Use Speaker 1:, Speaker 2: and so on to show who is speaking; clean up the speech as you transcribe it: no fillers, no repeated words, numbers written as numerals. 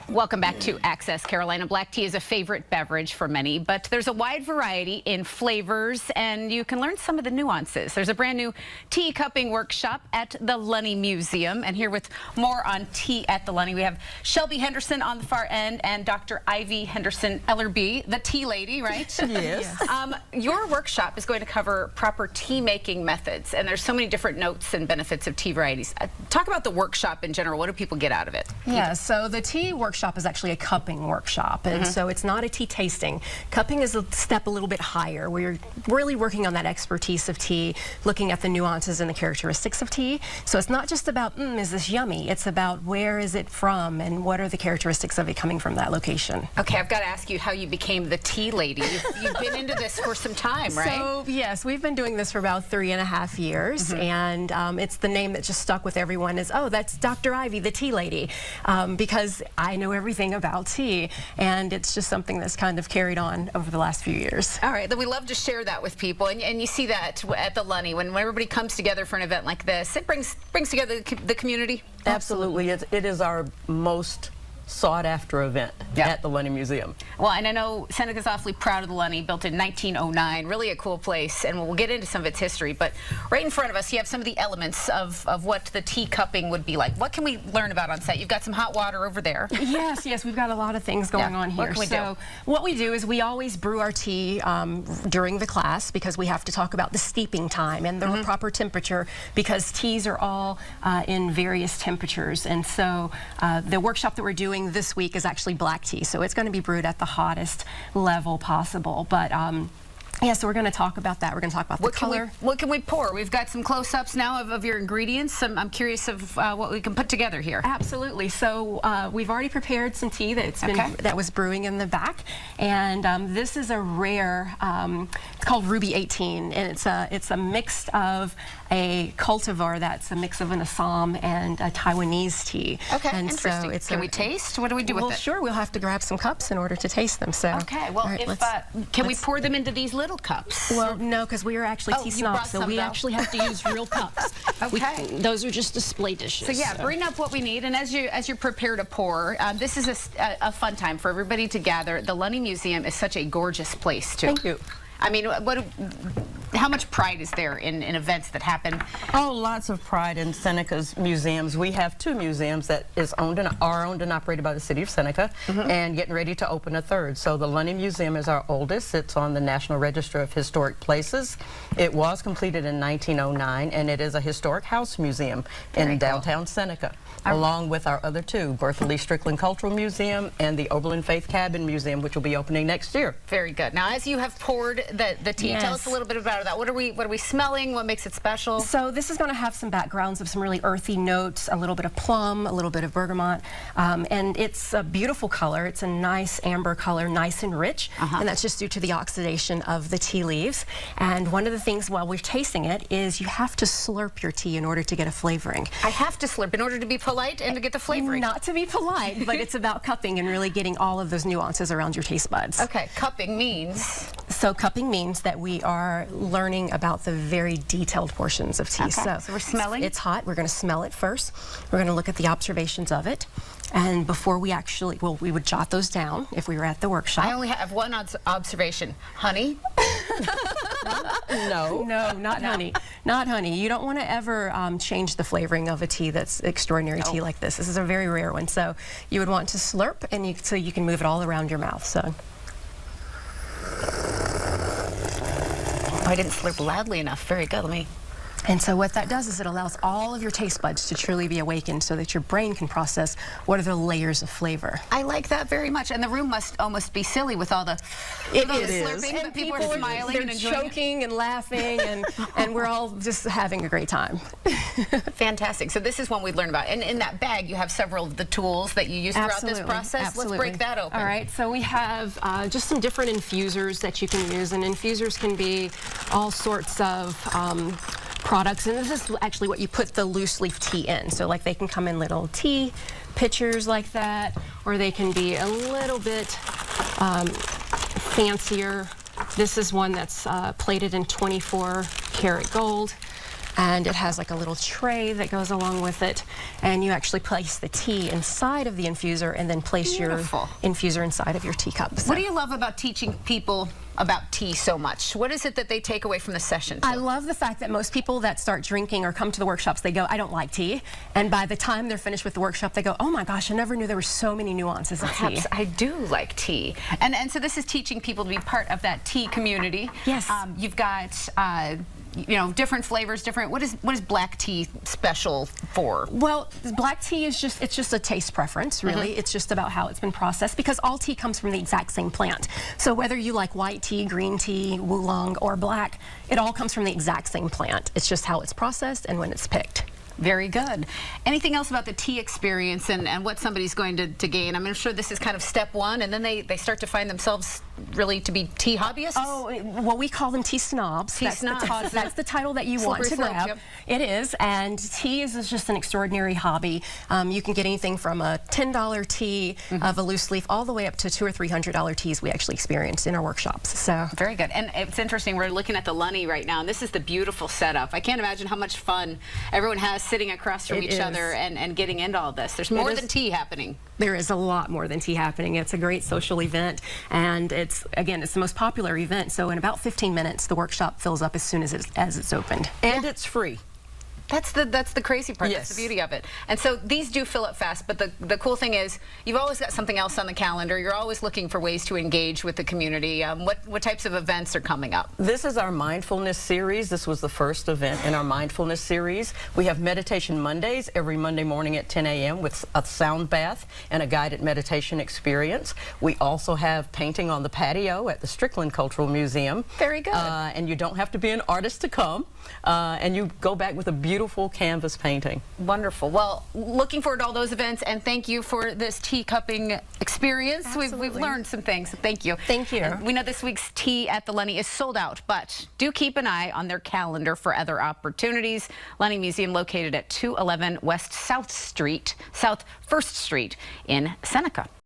Speaker 1: Welcome back to Access Carolina. Black tea is a favorite beverage for many, but there's a wide variety in flavors, and you can learn some of the nuances. There's a brand new tea cupping workshop at the Lunney Museum, and here with more on tea at the Lunney, we have Shelby Henderson on the far end and Dr. Ivy Henderson Ellerby, the tea lady, right?
Speaker 2: Yes.
Speaker 1: Your workshop is going to cover proper tea making methods, and there's so many different notes and benefits of tea varieties. Talk about the workshop in general. What do people get out of it?
Speaker 2: Yeah, so the tea workshop is actually a cupping workshop, and so it's not a tea tasting. Cupping is a step a little bit higher, where you're really working on that expertise of tea, looking at the nuances and the characteristics of tea. So it's not just about, is this yummy? It's about where is it from and what are the characteristics of it coming from that location.
Speaker 1: Okay, I've got to ask you how you became the tea lady. You've been into this for some time, right?
Speaker 2: So, yes, we've been doing this for about 3.5 years, and it's the name that just stuck with everyone is, oh, that's Dr. Ivy, the tea lady, because I know everything about tea, and it's just something that's kind of carried on over the last few years.
Speaker 1: All right, then we love to share that with people, and you see that at the Lunney when everybody comes together for an event like this. It brings together the community.
Speaker 3: Absolutely, it is our most sought-after event at the Lunney Museum.
Speaker 1: Well, and I know Seneca's awfully proud of the Lunney, built in 1909, really a cool place, and we'll get into some of its history, but right in front of us you have some of the elements of what the tea cupping would be like. What can we learn about on site? You've got some hot water over there.
Speaker 2: Yes, we've got a lot of things going on here.
Speaker 1: What can we do?
Speaker 2: What we do is we always brew our tea during the class, because we have to talk about the steeping time and the proper temperature, because teas are all in various temperatures, and so the workshop that we're doing this week is actually black tea, so it's going to be brewed at the hottest level possible. But yeah, so we're going to talk about that. We're going to talk about the color.
Speaker 1: What can we pour? We've got some close-ups now of your ingredients. I'm curious of what we can put together here.
Speaker 2: Absolutely. So we've already prepared some tea that was brewing in the back, and this is a rare. It's called Ruby 18, and it's a mix of a cultivar that's a mix of an Assam and a Taiwanese tea.
Speaker 1: Okay,
Speaker 2: and
Speaker 1: interesting.
Speaker 2: So
Speaker 1: can we taste? What do we do with it?
Speaker 2: Well, sure. We'll have to grab some cups in order to taste them. So
Speaker 1: okay. Well,
Speaker 2: right,
Speaker 1: can we pour them into these little cups?
Speaker 2: Well, no, because we are actually tea snobs, so we actually have to use real cups.
Speaker 1: Okay.
Speaker 2: Those are just display dishes.
Speaker 1: So yeah, bring up what we need, and as you prepare to pour, this is a fun time for everybody to gather. The Lunney Museum is such a gorgeous place too.
Speaker 2: Thank you.
Speaker 1: I mean, how much pride is there in events that happen?
Speaker 3: Oh, lots of pride in Seneca's museums. We have 2 museums that are owned and operated by the city of Seneca, and getting ready to open a 3rd. So the Lunney Museum is our oldest. It's on the National Register of Historic Places. It was completed in 1909, and it is a historic house museum in downtown Seneca, along with our other 2, Bertha Lee Strickland Cultural Museum and the Oberlin Faith Cabin Museum, which will be opening next year.
Speaker 1: Very good. Now, as you have poured the tea, tell us a little bit about that. What are we smelling? What makes it special?
Speaker 2: So this is going to have some backgrounds of some really earthy notes, a little bit of plum, a little bit of bergamot, and it's a beautiful color. It's a nice amber color, nice and rich, and that's just due to the oxidation of the tea leaves. And one of the things while we're tasting it is you have to slurp your tea in order to get a flavoring.
Speaker 1: I have to slurp in order to be polite and to get the flavoring.
Speaker 2: Not to be polite, but it's about cupping and really getting all of those nuances around your taste buds.
Speaker 1: Okay, cupping means?
Speaker 2: So cupping means that we are learning about the very detailed portions of tea.
Speaker 1: Okay. So we're smelling?
Speaker 2: It's hot. We're going to smell it first. We're going to look at the observations of it. And before we actually, well, we would jot those down if we were at the workshop.
Speaker 1: I only have one observation. Honey?
Speaker 3: No.
Speaker 2: No, not honey. Not honey. You don't want to ever change the flavoring of a tea that's extraordinary tea like this. This is a very rare one. So you would want to slurp, and so you can move it all around your mouth. So.
Speaker 1: I didn't slurp loudly enough. Very good. Let me
Speaker 2: And so what that does is it allows all of your taste buds to truly be awakened so that your brain can process what are the layers of flavor.
Speaker 1: I like that very much. And the room must almost be silly with all the, slurping, but people are smiling and enjoying
Speaker 2: choking and laughing, and we're all just having a great time.
Speaker 1: Fantastic. So this is one we learned about. And in that bag, you have several of the tools that you use throughout this process.
Speaker 2: Absolutely.
Speaker 1: Let's break that open.
Speaker 2: All right. So we have just some different infusers that you can use, and infusers can be all sorts of products, and this is actually what you put the loose leaf tea in. So like they can come in little tea pitchers like that, or they can be a little bit fancier. This is one that's plated in 24 karat gold. and it has like a little tray that goes along with it, and you actually place the tea inside of the infuser and then place
Speaker 1: Beautiful.
Speaker 2: your infuser inside of your teacup. So
Speaker 1: What do you love about teaching people about tea so much? What is it that they take away from the session?
Speaker 2: I love the fact that most people that start drinking or come to the workshops, they go, I don't like tea. And by the time they're finished with the workshop, they go, oh my gosh, I never knew there were so many nuances of tea.
Speaker 1: Perhaps I do like tea. And so this is teaching people to be part of that tea community.
Speaker 2: Yes.
Speaker 1: You've got you know, different flavors, different. What is black tea special for?
Speaker 2: Well, black tea is just a taste preference, really. It's just about how it's been processed, because all tea comes from the exact same plant. So whether you like white tea, green tea, oolong, or black, it all comes from the exact same plant. It's just how it's processed and when it's picked.
Speaker 1: Very good. Anything else about the tea experience and what somebody's going to gain? I'm sure this is kind of step one, and then they start to find themselves really to be tea hobbyists?
Speaker 2: Oh, well, we call them tea snobs.
Speaker 1: Tea
Speaker 2: that's
Speaker 1: snobs.
Speaker 2: That's the title that you want to
Speaker 1: Slippery
Speaker 2: grab.
Speaker 1: slopes,
Speaker 2: It is, and tea is just an extraordinary hobby. You can get anything from a $10 tea of a loose leaf all the way up to $200 or $300 teas we actually experience in our workshops. So
Speaker 1: very good. And it's interesting, we're looking at the Lunney right now, and this is the beautiful setup. I can't imagine how much fun everyone has sitting across from each other and getting into all this. There's more than tea happening.
Speaker 2: There is a lot more than tea happening. It's a great social event, and it's the most popular event. So in about 15 minutes, the workshop fills up as soon as it's opened.
Speaker 3: And it's free.
Speaker 1: That's the crazy part.
Speaker 3: Yes.
Speaker 1: That's the beauty of it. And so these do fill up fast, but the cool thing is you've always got something else on the calendar. You're always looking for ways to engage with the community. What types of events are coming up?
Speaker 3: This is our mindfulness series. This was the first event in our mindfulness series. We have meditation Mondays every Monday morning at 10 a.m. with a sound bath and a guided meditation experience. We also have painting on the patio at the Strickland Cultural Museum.
Speaker 1: Very good.
Speaker 3: And you don't have to be an artist to come. And you go back with a beautiful canvas painting.
Speaker 1: Wonderful. Well, looking forward to all those events, and thank you for this tea cupping experience. We've learned some things. Thank you.
Speaker 2: Thank you.
Speaker 1: And we know this week's tea at the Lunney is sold out, but do keep an eye on their calendar for other opportunities. Lunney Museum located at 211 West South 1st Street in Seneca.